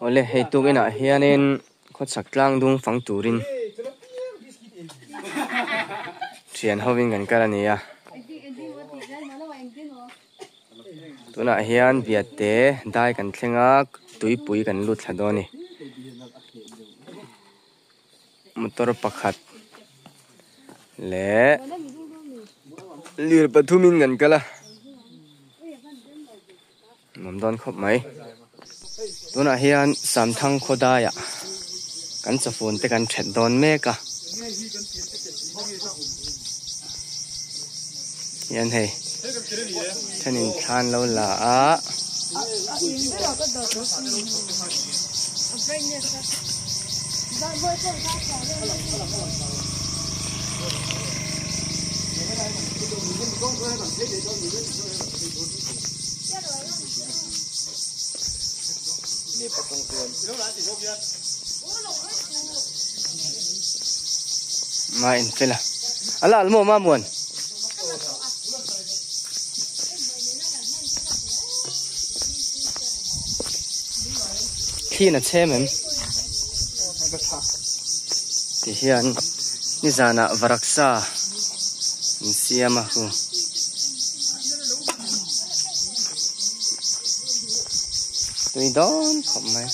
ole hei tukina hianin kho chaklang dung phang turin thian hovin kan kalania tuna hian biate dai kan thlenga tuipui kan lut thladoni motor pakhat le lir pathumin kan kala mamdon khop mai tuna hian samthang khodaya kan chafun te kan thet don meka yan hei thanin than lo la a ma in tela ala almo ma muan khi na chemem ti hian ni zana varaksa in siama hu tui don khom mai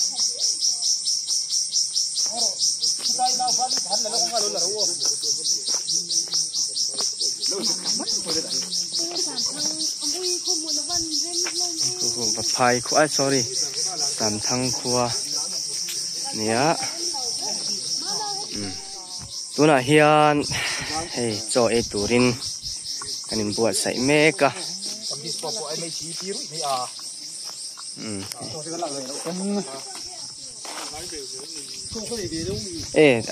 phai khua sorry tam thang khua nia tuna hian hei cho e turin kanin buat sai meka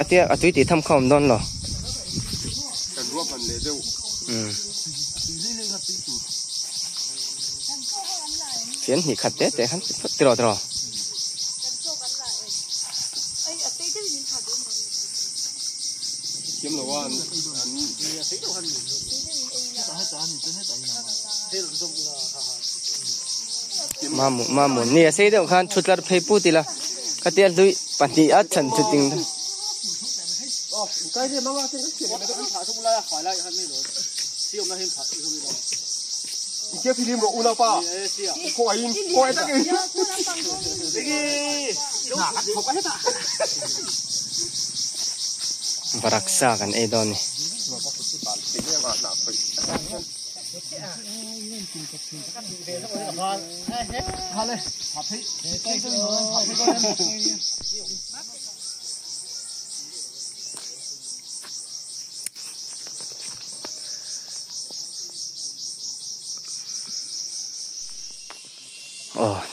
atia atui ti tham khom don lo kan ruam han le deu phiền thì khát tết để hắn tiro tiro kiếm đồ ăn mà muốn nia xây đâu khan chút là phải bút đi là cái tiền đuôi bản địa ắt chân chút tiền đó cái gì mà cái tiền cái đó thả xuống lại khỏi lại hắn mới rồi siêu mà hiện thả xuống rồi cái phim bộ ulau pa, coi tất cái, nah, học cái hết à? Varaksa kan edon ni.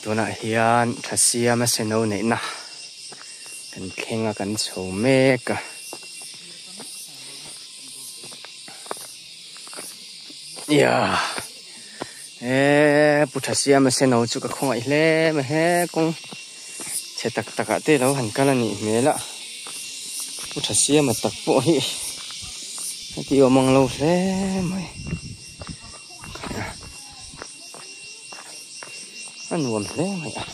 Tuna hian thasia ma seno nei na kan khenga kan chho meka ya puthasia ma seno chu ka khongai hle ma he kong che tak taka te lo han kala ni mela puthasia ma tak po hi ti omang lo hle mai anh buồn thế mày à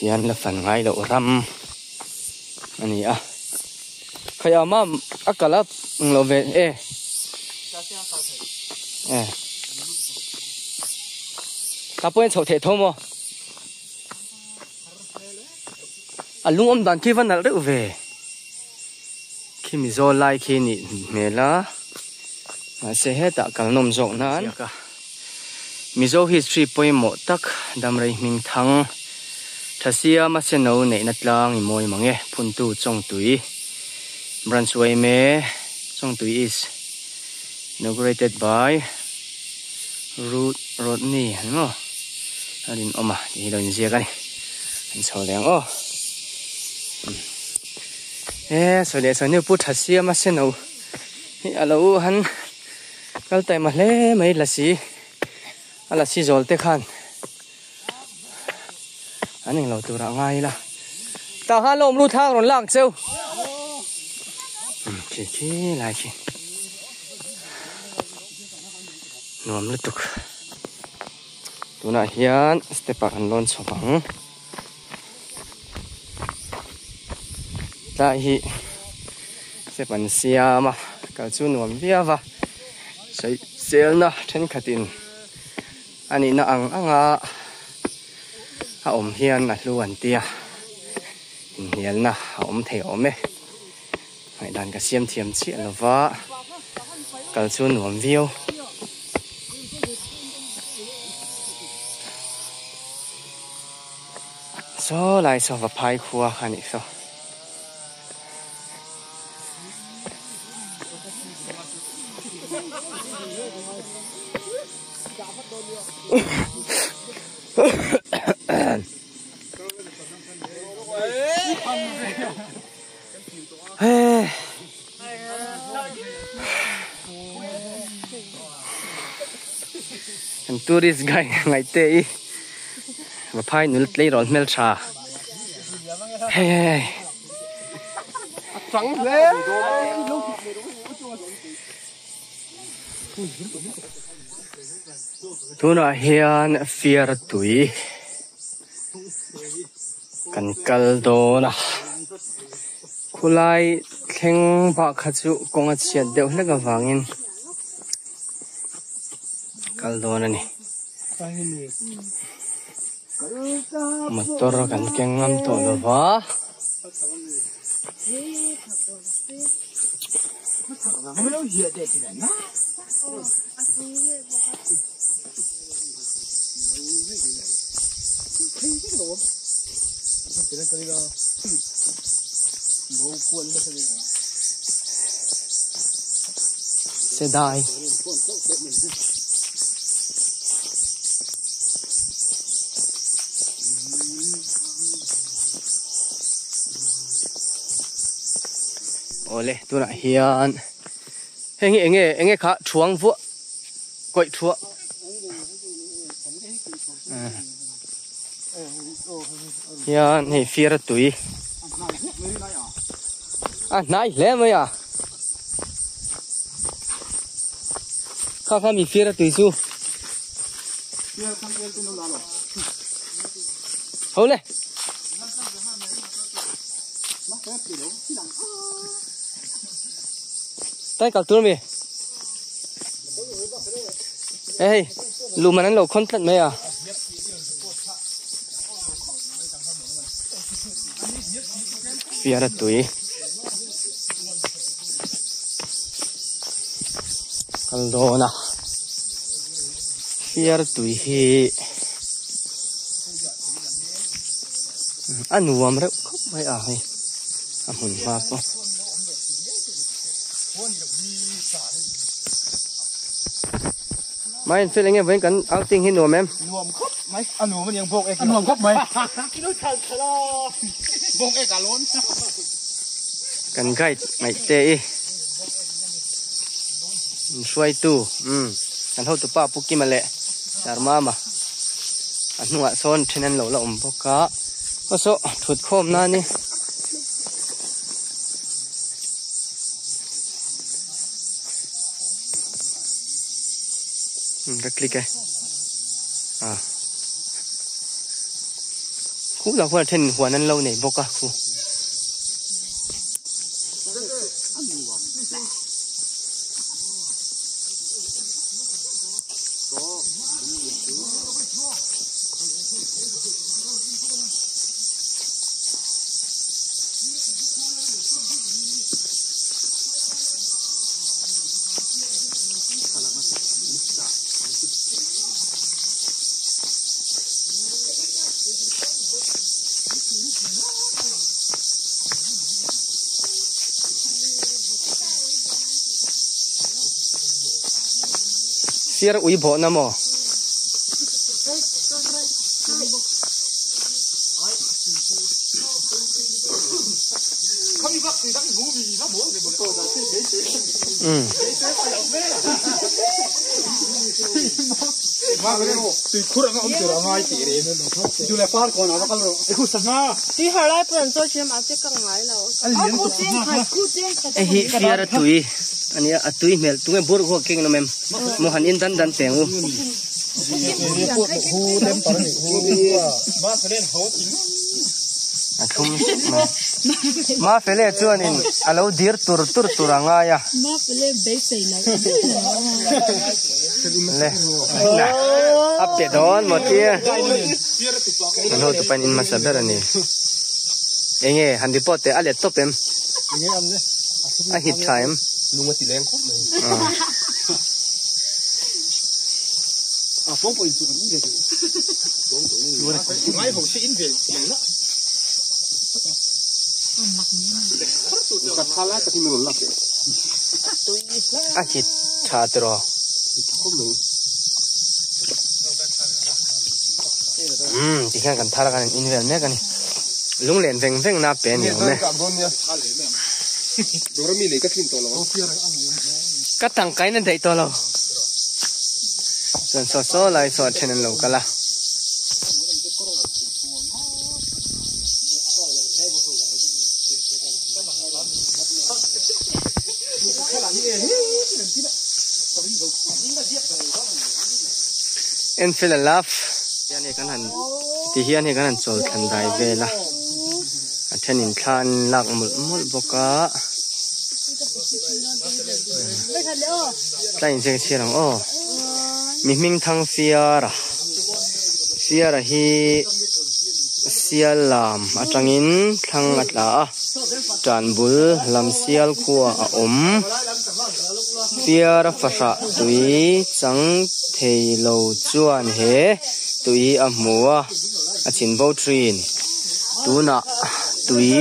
hiền là phần ngay đậu răm anh à khai mà akala lo về Kapoin chậu thể thô mò, lung đàn kia vẫn là rất về, khi mình zo lại khi nị mẹ lá, mà sẽ hết tạ cả nôm rộng nán, mình zo history point một tắc đam rây mình thắng, thasia mà sẽ nấu nệ nát lang mồi mà nghe phun tu trong túi, Brunswick mẹ trong túi is inaugurated by Rodney, đúng không? Adin oma di don zia kan an so leng o so le so ne put hasia ma se no hi alo han kal tai ma hle mai la si ala si zol te khan อันนี้เราตัวละไงล่ะตาหาลมรู้ทางรถลากเจ้าขี้ลายขี้นวมลึกตุกตัวน่ะเฮียนสเตปอันล้นสว่างตาฮีเสปันเสียมาก็จูนวมเบียวะใส่เซลนะเช่นขัดินอันนี้น่ะอังอมเฮียนน่ะล้วนเตียเฮียนน่ะอมเทอมเมให้ดันกระเทียมเทียมเชี่ยละวะก็จูนวมวิวโซ่ลายโซ่กับพายครัวคันอีกโซ่เฮ้ยอันตัวริสไงไงเตะมาพายนุลเลยร้อนเมลชาเฮ้ยฟังเลยตัวน่ะเฮียนเฟียร์ตุยกันกัลโดนะคุไลเข่งปากขจุกงเชียดเดียวเล็กฟังอินกัลโดนะนี่มาตัวเรากันเก่งงามตัวละวะเสียดายโอ้เลยตัวน่ะเฮียนเอ็งขาช่วงฟัวก้อยชัวเฮียนให้เฟียร์ตุยอ่ะนายเล่ไหมอ่ะข้ามีเฟียร์ตุยสู้เอาเลยได้กับตัวมั้ยเฮ้ยลูมันนั้นเราคอนตัดไหมอ่ะเฟียร์ตุยกัลโดนะเฟียร์ตุยเฮอันวัวมันเร็วไม่อ่ะเฮ้ยอันหุ่นฟ้าปะไม่เสร็จแล้วไงเว้นกันเอาติ้งให้หนูแม่หนูครบไหมอันหนูมันยังพกเอกหนูครบไหมกิโลชันทะเลพกเอกล้นกันไก่ไม่เตะช่วยตู้กันเท่าตัวป้าปุกกี้มาแหละจารมาอันหัวโซนเทนันเหล่าเราพกกะก็โซ่ถุดโคมนั่นนี่ก็คลิกไงคู่เราคนเทนหัวนั้นเราเนี่ยบอกอะคู่เสียร์อุยบ่นะโม Mà cái tùy khu là ông chủ ngay tỷ đấy dù là phát còn nó có luôn cái khu sẵn ha đi hỏi lại bữa cho chị mà sẽ căng ngay là hi fiara tui ani a tui mel tunga bur ko king no mem mo han in dan tengu a thum ma fele chuan in alo dir tur anga ya ma pele be sei la le ape don mo tia no to pan in masaber ani enge han report te ale topem a hit time lunga ti leng khop mai phong po chu ni de mai ho se in vel na ka thala ka ti mi lak a hit tha tro ti kan thara kan in vel me kan lung len veng na pe ni me dormi le ka tin to lo ka tang kai na dei to lo son so lai so chen lo kala en feel a laugh yan he kan han ti hian he kan han chol than dai vela a then in than lak mul boka tlain jeng chirang o mi ming thang fiara hi sialam atangin thang atla tan bul lam sial khuwa a om fiara fasha tui chang thei lo chuan he tui a hmuwa a chin bo trin tuna tui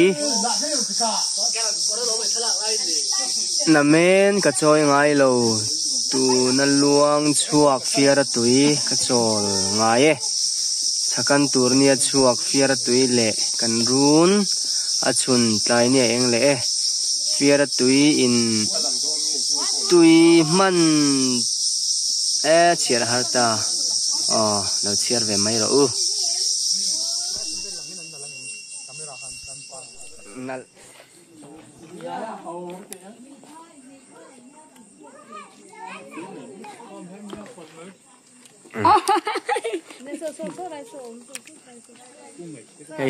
na men ka choi ngai lo tu na luang chuak fiara tui ka chol ngai e thakan tur nia chuak fiara tui le kan run a chun tlai nia eng le e fiara tui in tui man e chiar harta lo chiar ve mai ro u nal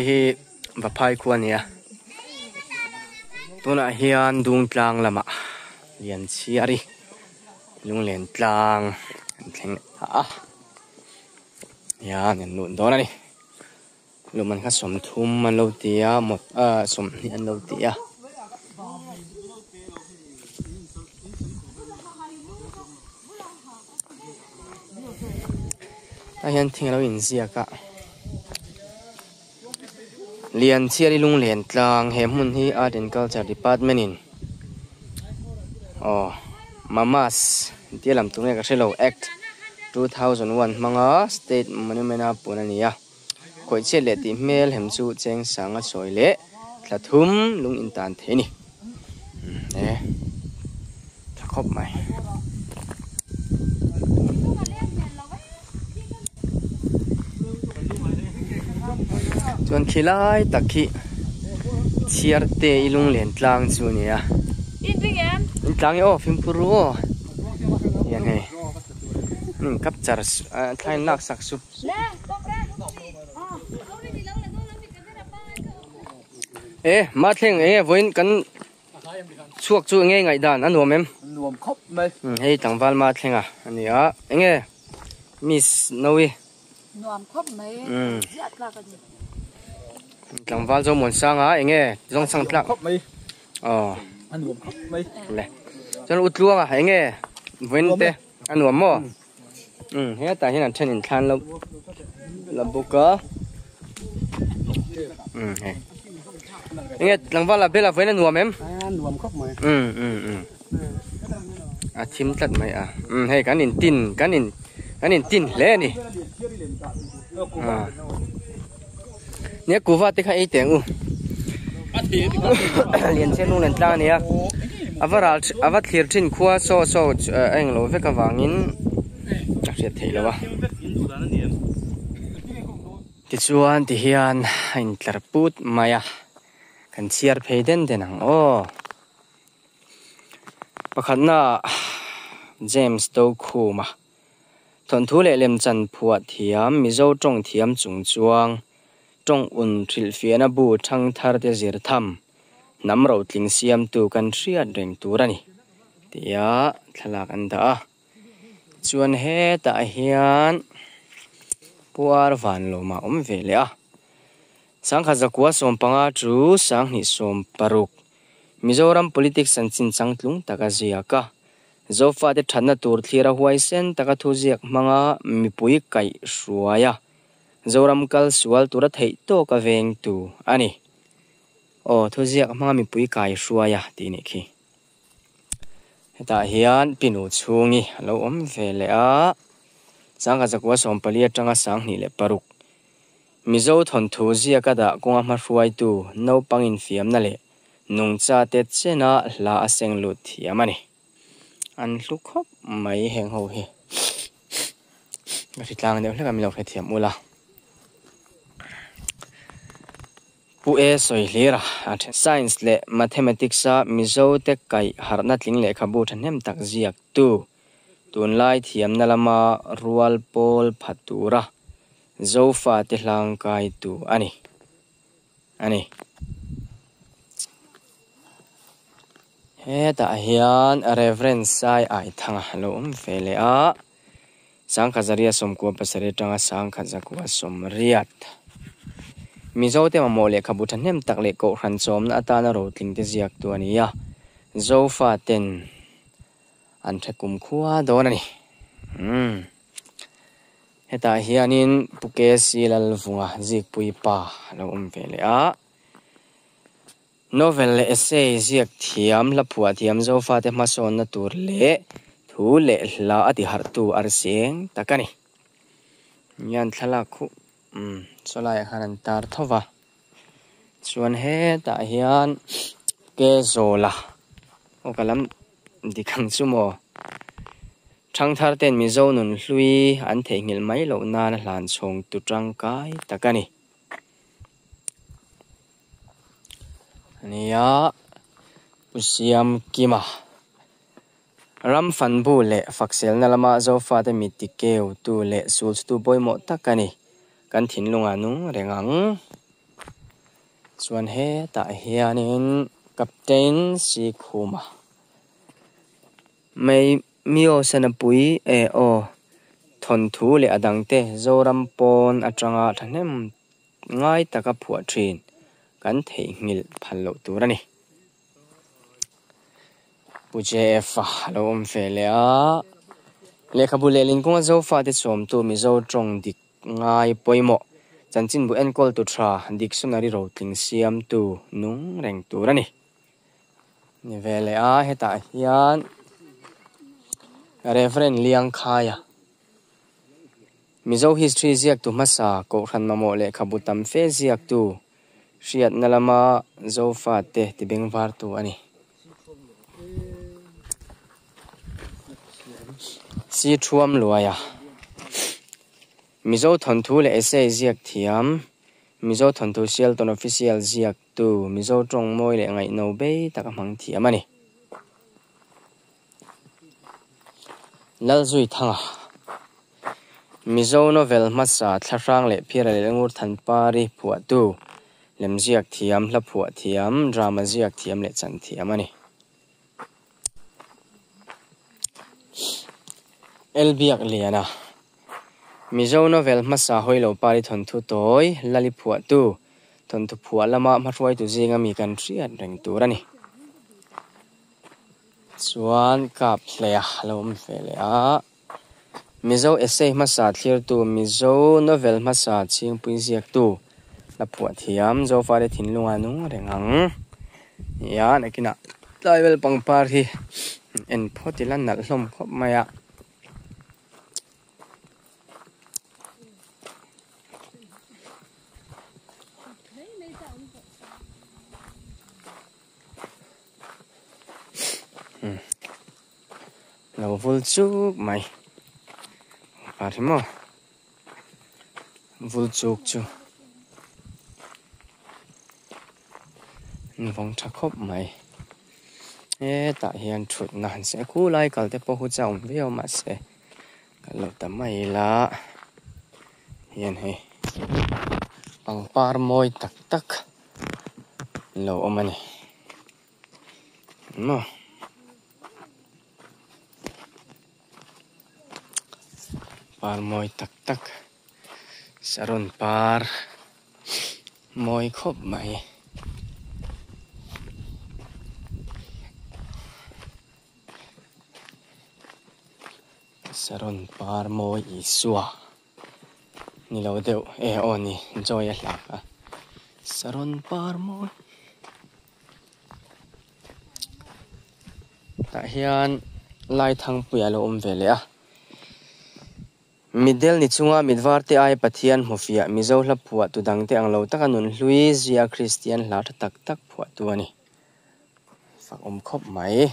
hi va phai khuan ya tuna hian dung tlang lama lian chiari lung len tlang thleng ya nen nu dona ni luman kha som thum man lo tia mot som ni an lo tia ta hian thing lo in zia ka lian chiari lung len tlang he mun hi art and culture department in mamas tialam tunga ka shelo act 2001 manga state monument a punania koi che le ti mel hem chu cheng sanga choi le thlathum lung in tan the ni khop mai chuan khilai takhi chiar te ilung len tlang chu nia in tlang o phimpuru o yan he capture thlain lak sak su ma thleng voin kan chuak chu nge ngai dan anuam em nuam khop mai hei tangwal ma thlenga ania enge miss nowi nuam khop mai ziat la ka ni tangwal zo mon sanga enge zong sang tlak khop mai nuam khop mai le chan utluanga enge voin te anuam mo he ta hian then in thlan lo labuka he enge tangwal la bela voin anuam em nuam khop mai a thim tlat mai hei kan in tin le ni nia kuwa te kha ei teng u lian chen lung len tla nia avat thlir thin khuwa so eng lo veka wangin นักเรียนเทแล้ววะติดส่วนที่เฮียนอินทร์พูดมาอะกันเชียร์เพย์เดนเดนังโอ้ประคันน่ะเจมส์โตคูมาทนทุเล่เล่มจันผัวเทียมมิโซจงเทียมจุงจวงจงอุ่นทริลเฟียนบูทั้งทาร์เดจิรธรรมน้ำเราทิ้งเสียมตูกันเชียร์เร่งตัวนี่เดียทลากันตาชวนเฮตาเฮียนปัวร์วันโลมาเวลียสังขจักวัวสมปังอาจูสังนิสมปารุกมิโซรัม politics สันจินสังตุงตากาเจียกะโซฟาเดทันนาตูร์ทีระหวยเซนตากาทุเจียกมังอามิปุยไก่ชัวยาโซรัมกัลสวลตุระเทยโตกะเวงตูอันนี้โอ้ทุเจียกมังอามิปุยไก่ชัวยาตีนี่คีแต่เฮียนปินุชุงีเราเวลียสังขจักวัวสมปลีจังอาสังนี่เลปารุกมิโซทนทุเจียกะดะกงอามาช่วยตูน้าปังอินฟิมนั่นแหละนุ่งจ่าเต็ดเจน่าลาเซงลุดที่อามันนี่อันลุกคบไม่แหงหูเฮก็ติดตามเดี๋ยวแล้วก็มีเราเทียมมูลาผู้สวยเลียร์อาจ science และ mathematics มิโซเทคไก่หานัดลิงเล็กขบูทันเนมตักเจียกตัวไล่เทียมนั่นละมารัวลโพลพัตุระโซฟาเตลังไก่ตัวอันนี้เฮ้แต่เฮียน reference ใส่ไอทั้งฮัลโหลเฟลเลยสังขจารีสมควรภาษาเรื่องสังขจากัวสมเรียดมิโซเตมาโมเลขบุตรเนมตักเล็กโกขันสมนาตานาโรติงเตจิกตัวนี้โซฟาเต็นอันเทกุมขัวโดนนี่เฮตาเฮียนินปุเกสิลลฟุงะจิกปุยปาเราเฟลเลยnovel le essay ziak thiam la phua thiam zo fa te ma son na tur le thu le la ati har tu ar seng takani yan thala khu solai hanan tar thova chuan he ta hian ke zola o kalam dikhang chumo thang thar ten mi zo nun hlui an thei ngil mai lo na na hlan chhong tu tang kai takani nia usiam kima ram fan bu le faksel na lama zo fa de mitikeu tu le sul tu boy mo takani kan thin lunga nu rengang chuan he ta hianin captain si khuma mai mio sanapui o thon thu le adang te zoram pon atanga thanem ngai taka phua thin kan thei ngil phalo turani puje fa lo felea lekhabule lingkung zo fa te som tu mi zo trong dik ngai poimo chanchin bu en kol tu thra dictionary ro tling siam tu nung reng turani ni velea heta hian reference liang khaya mizo history ziak tu masa ko khan mamo le khabutam fe ziak tu Siat nalama zofa te tibeng var tu ani si thuam luaya mizo thon thu le essay ziak thiam mizo thon thu sial ton official ziak tu mizo tong moi le ngai no be takamang thiam ani lal zui thanga mizo novel masa thrang le phira le ngur than pari phua tu lem ziak thiam la phua thiam drama ziak thiam le chan thiam ani elbiak liana mizo novel masa hoilo pari thon thu toy lali phua tu thon thu phua lama ma roi tu zinga mi kan triat reng turani chuan kap hlea lom felea mizo essay masa thlir tu mizo novel masa ching pui ziak tu la phua thiam zo fa de thin lunga nu rengang ya nakina level pangpar hi en photilan nal hlom khop maya lo vul chuk mai Parimo Vulchuk chu Vong Chakop mai ta hian thut nan se khu lai kal te po hu chaum veo ma se kal ta mai la hian he pangpar moi tak tak lo omani no par moi tak tak saron par moi khop mai saron par moi isua ni lo deu oni joy la ka saron par moi ta hian lai thang puya lo vele a Middle ni chunga midwar te ai pathian hmofia mizo hla phua tu dang te ang lo taka nun Louisia Christian hla tha tak tak phua tu ani fak khop mai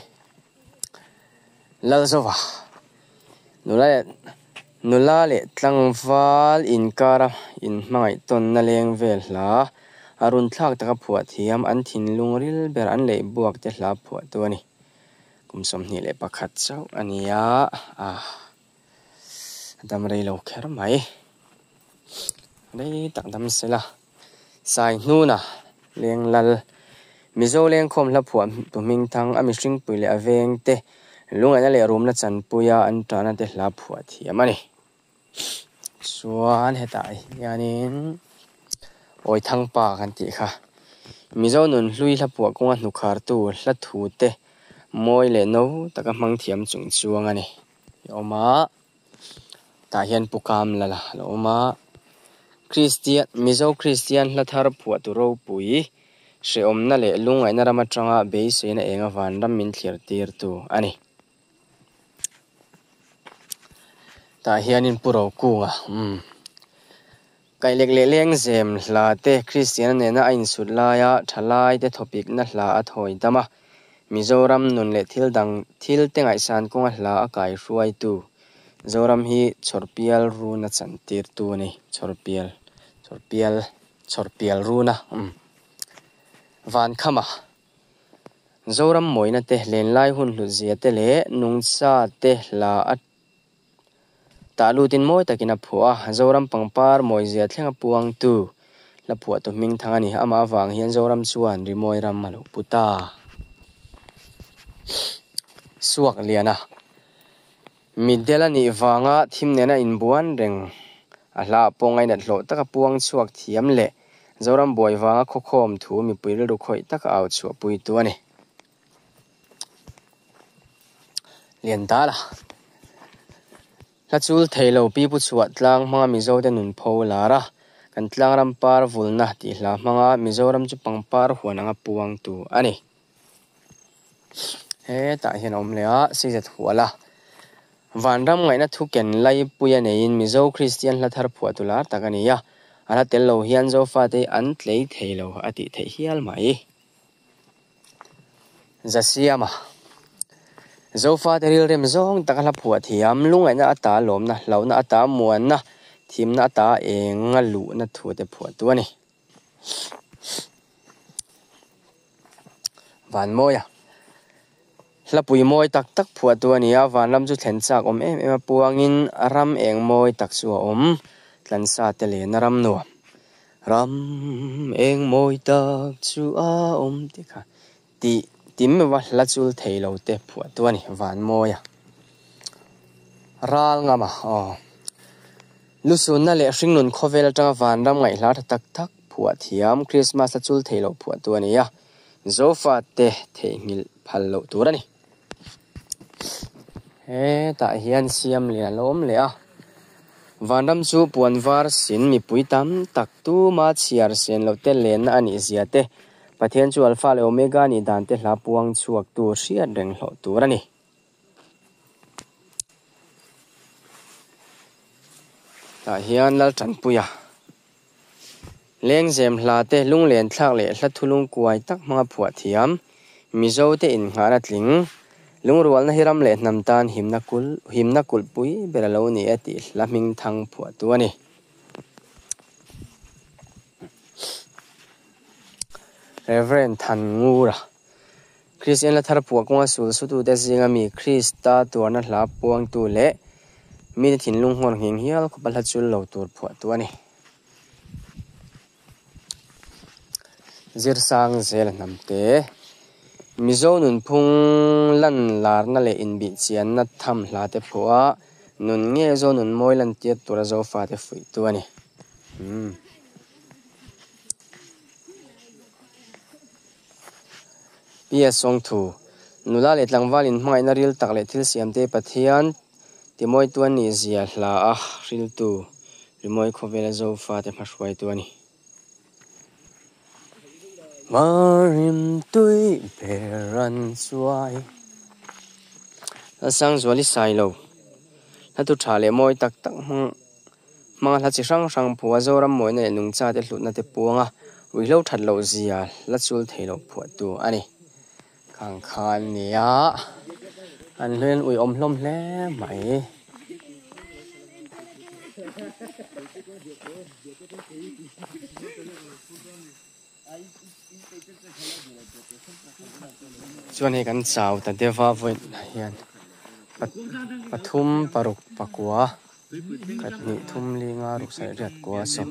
lal zowa nula le tlangwal in kara in mangai ton na leng vel hla arun thlak taka phua thiam an thin lungril ber an lei buak te hla phua tu ani kumsom ni le pakhat chau ania dam rei lo kher mai dei tak dam sela sai hnu na leng lal mizo leng khom hla phua tu ming thang ami hring pui le aveng te lunga na le rum na chan puya an tana te hla phua thiam ani suan heta yanin oi thang pa kan ti kha mizo nun hlui hla phua konga hnu khar tu hla thu te moi le no taka mang thiam chung chuang ani yoma ta hian pukam lala loma Christian mizo Christian hla thar phua tu ro pui she omna le lungai na rama tanga be se na enga van ram min thlir tir tu ani ta hianin puro kunga kai lek le leng zem hla te Christian ne na ain sut la ya thalai te topic na hla a thoi dama Mizoram nun le thil tengai san konga hla a kai ruai tu Zoram hi chorpial runa chantir tu ni chorpial runa van khama Zoram moina te len lai hun lu zia te le nungsa te la at ta lutin moi takina phua Zoram pangpar moi zia thlenga puang tu la phua to ming thangani ama wang hian Zoram chuan rimoi ram malu puta suak liana Midela ni wanga thimnena in buan reng ala pongai na hlo taka puang chuak thiam le Zoram boy wanga khokhom thu mi puil ru khoi taka au chu pui tu ani lian dala la chul thailo pi pu chuat tlang manga mizo te nun pho lara kan tlang ram par vulna ti hla manga Mizoram chu pangpar huananga puang tu ani he ta hian om le a sizat huala van ram ngai na thuken lai puya nein mizo Christian la thar phua tular takania ala tello hian zo fa te an tlei theilo ati the hial mai zasiama zo fa te ril rem zong takala phua thiam lungai na ata lom na launa ata muan na thim na ata enga lu na thu te phua tu ani van moya Hlapui moi tak tak phua tu ania van lam chu thlen chak om em puangin ram eng moi tak chu om tlan sa te le na ram no ram eng moi tak chu a om ti kha ti tim wa hla chul theilo te phua tu ani van moya ral ngama lusun na le hring nun khovel tanga van ram ngai hla tak tak phua thiam Christmas a chul theilo phua tu ania zofa te theingil phallo turani he ta hian siam lia lom le a vanram chu puanwar sin mi puitam tak tu ma chiar sen lo te len ani zia te pathian chu alpha le omega ni dan te hla puang chuak tu hriat reng hlo turani ta hian lal than puya leng zem hla te lung len thlak le hla thulung kuai tak manga phua thiam mizo te in ngara tling lung rual na hiram le nam tan himna kul pui beralo ni ati laming thang phua tu ani Reverend Than Ngura Christian la thar puak wa sul su tu de zinga mi Christa tu na hla puang tu le mi thin lung hon hing hial ko pal chul lo tur phua tu ani zir sang zel namte mizo nun phung lan lar na le in bi chian na tham hla te phua nun nge zo nun moi lan tiat tura zo fa te fui tu ani Pia song thu nula le tlangwalin hmai na ril tak le thil siam te pathian timoi tuan ni zia hla a ril tu rimoi khovela zo fa te hmashwai tu ani Marim tui peran suai sang zwali sai lo na tu tha le moi tak tak mang la chi sang sang phua zo ram moi na nung cha te hlut na te puanga ui lo that lo zia la chul thei lo phua tu ani khang khan nia an len ui om hlom hle mai chuan he kan chau ta dewa voin hian pathum paruk pakua katni thum linga ruk sai riat kwa so